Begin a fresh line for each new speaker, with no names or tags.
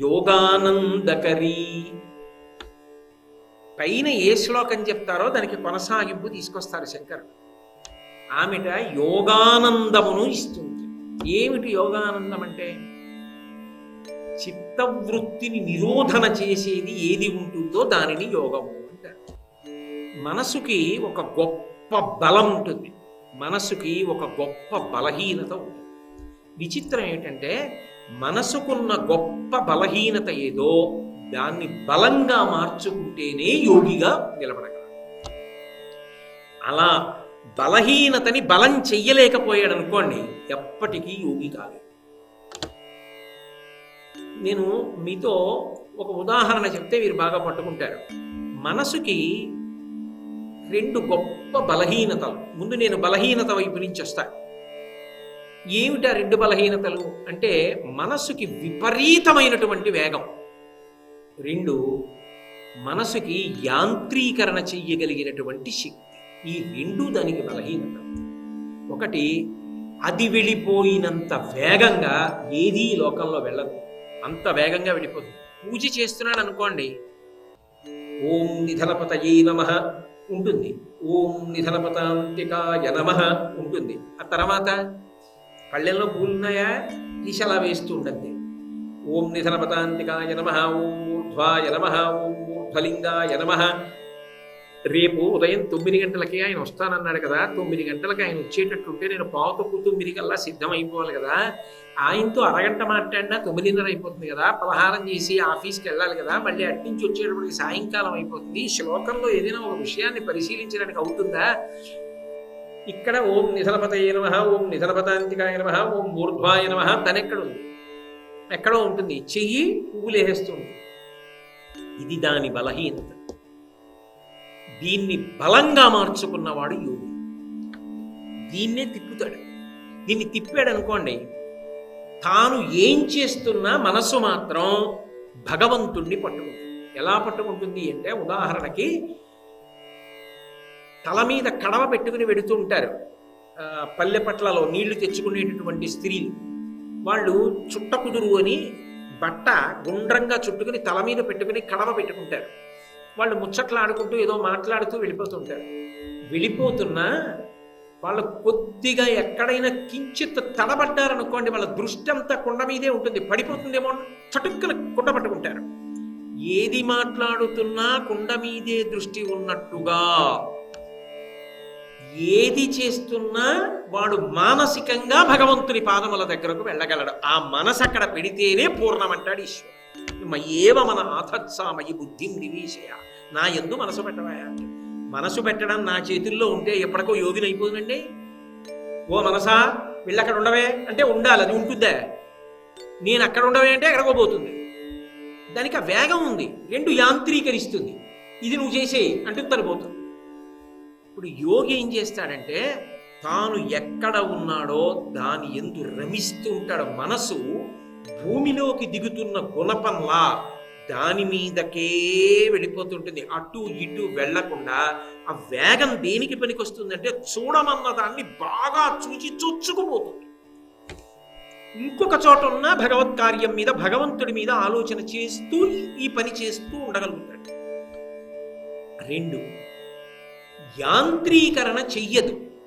యోగానందకరీ. పైన ఏ శ్లోకం చెప్తారో దానికి కొనసాగింపు తీసుకొస్తారు శంకరుడు. ఆమెట యోగానందమును ఇస్తుంది. ఏమిటి యోగానందం అంటే? చిత్తవృత్తిని నిరోధన చేసేది ఏది ఉంటుందో దానిని యోగము అంటారు. మనసుకి ఒక గొప్ప బలం ఉంటుంది, మనసుకి ఒక గొప్ప బలహీనత ఉంటుంది. విచిత్రం ఏంటంటే మనసుకున్న గొప్ప బలహీనత ఏదో దాన్ని బలంగా మార్చుకుంటేనే యోగిగా నిలబడగలడు. అలా బలహీనతని బలం చెయ్యలేకపోయాడు అనుకోండి, ఎప్పటికీ యోగి కాలేదు. నేను మీతో ఒక ఉదాహరణ చెప్తే మీరు బాగా పట్టుకుంటారు. మనసుకి రెండు గొప్ప బలహీనతలు. ముందు నేను బలహీనత వైపు నుంచి వస్తాను. ఏమిటా రెండు బలహీనతలు అంటే? మనసుకి విపరీతమైనటువంటి వేగం, రెండు మనసుకి యాంత్రీకరణ చెయ్యగలిగినటువంటి శక్తి. ఈ రెండు దానికి బలహీనత. ఒకటి, అది వెళ్ళిపోయినంత వేగంగా ఏదీ లోకంలో వెళ్ళదు, అంత వేగంగా వెళ్ళిపోతుంది. పూజ చేస్తున్నాడు అనుకోండి, ఓం నిధనపతయే నమః ఉంటుంది, ఓం నిధనపతాంతికాయ నమః ఉంటుంది. ఆ తర్వాత పళ్ళెల్లో పూలున్నాయా తీసి అలా వేస్తూ ఉండద్ది. ఓం నిధనపతాంతికాయ నమః, ఓం ఊర్ధ్వాయ నమః, ఓం ఊర్ధ్వలింగాయ నమః. రేపు ఉదయం 9 గంటలకి ఆయన వస్తానన్నాడు కదా, 9 గంటలకి ఆయన వచ్చేటట్టుంటే నేను 9:15 కల్లా సిద్ధమైపోవాలి కదా. ఆయనతో అరగంట మాట్లాడినా 9:30 అయిపోతుంది కదా. పలహారం చేసి ఆఫీస్కి వెళ్ళాలి కదా, మళ్ళీ అట్నుంచి వచ్చేటప్పటికి సాయంకాలం అయిపోతుంది. శ్లోకంలో ఏదైనా ఒక విషయాన్ని పరిశీలించడానికి అవుతుందా? ఇక్కడ ఓం నిధనపతయే నమః, ఓం నిధనపతాంతికాయ నమః, ఓం ఊర్ధ్వాయ నమః తనెక్కడుంది? ఎక్కడో ఉంటుంది. చెయ్యి పువ్వులేస్తుంది. ఇది దాని బలహీనత. దీన్ని బలంగా మార్చుకున్నవాడు యోగి. దీన్నే తిప్పుతాడు. దీన్ని తిప్పాడు అనుకోండి, తాను ఏం చేస్తున్నా మనసు మాత్రం భగవంతుణ్ణి పట్టుకుంటుంది. ఎలా పట్టుకుంటుంది అంటే, ఉదాహరణకి తల మీద కడవ పెట్టుకుని వెడుతూ ఉంటారు పల్లె పట్లలో నీళ్లు తెచ్చుకునేటటువంటి స్త్రీలు. వాళ్ళు చుట్ట కుదురు అని బట్ట గుండ్రంగా చుట్టుకుని తల మీద పెట్టుకుని కడవ పెట్టుకుంటారు. వాళ్ళు ముచ్చట్లు ఆడుకుంటూ ఏదో మాట్లాడుతూ వెళ్ళిపోతుంటారు. వెళ్ళిపోతున్నా వాళ్ళు కొద్దిగా ఎక్కడైనా కించిత్ తడబడ్డారనుకోండి, వాళ్ళ దృష్టి అంతా కుండ మీదే ఉంటుంది. పడిపోతుందేమో చటుక్కన కుండ పట్టుకుంటారు. ఏది మాట్లాడుతున్నా కుండ మీదే దృష్టి ఉన్నట్టుగా, ఏది చేస్తున్నా వాడు మానసికంగా భగవంతుని పాదముల దగ్గరకు వెళ్ళగలడు. ఆ మనసు అక్కడ పెడితేనే పూర్ణమంటాడు ఈశ్వరుడు. ఏవ మన ఆథత్సామయి బుద్ధిం నివేశయ. నా యందు మనసు పెట్టవయా. మనసు పెట్టడం నా చేతుల్లో ఉంటే ఎప్పటికో యోగిని అయిపోతుందండి. ఓ మనసా వీళ్ళు అక్కడ ఉండవే అంటే ఉండాలి, అది ఉంటుందా? నేను అక్కడ ఉండవే అంటే ఎక్కడికో పోతుంది. దానికి ఆ వేగం ఉంది, రెండు యాంత్రీకరిస్తుంది. ఇది నువ్వు చేసేయి అంటే తరిపోతుంది. ఇప్పుడు యోగి ఏం చేస్తాడంటే, తాను ఎక్కడ ఉన్నాడో దాని యందు రమిస్తూ ఉంటాడు. మనసు భూమిలోకి దిగుతున్న గుణపంలా దాని మీదకే వెళ్ళిపోతుంటుంది. అటు ఇటు వెళ్లకుండా ఆ వేగం దేనికి పనికొస్తుందంటే, చూడమన్న దాన్ని బాగా చూచి చొచ్చుకుపోతుంది. ఇంకొక చోట ఉన్న భగవత్ కార్యం మీద, భగవంతుడి మీద ఆలోచన చేస్తూ ఈ పని చేస్తూ ఉండగలుగుతాడు. రెండు, యాంత్రీకరణ చెయ్యదు.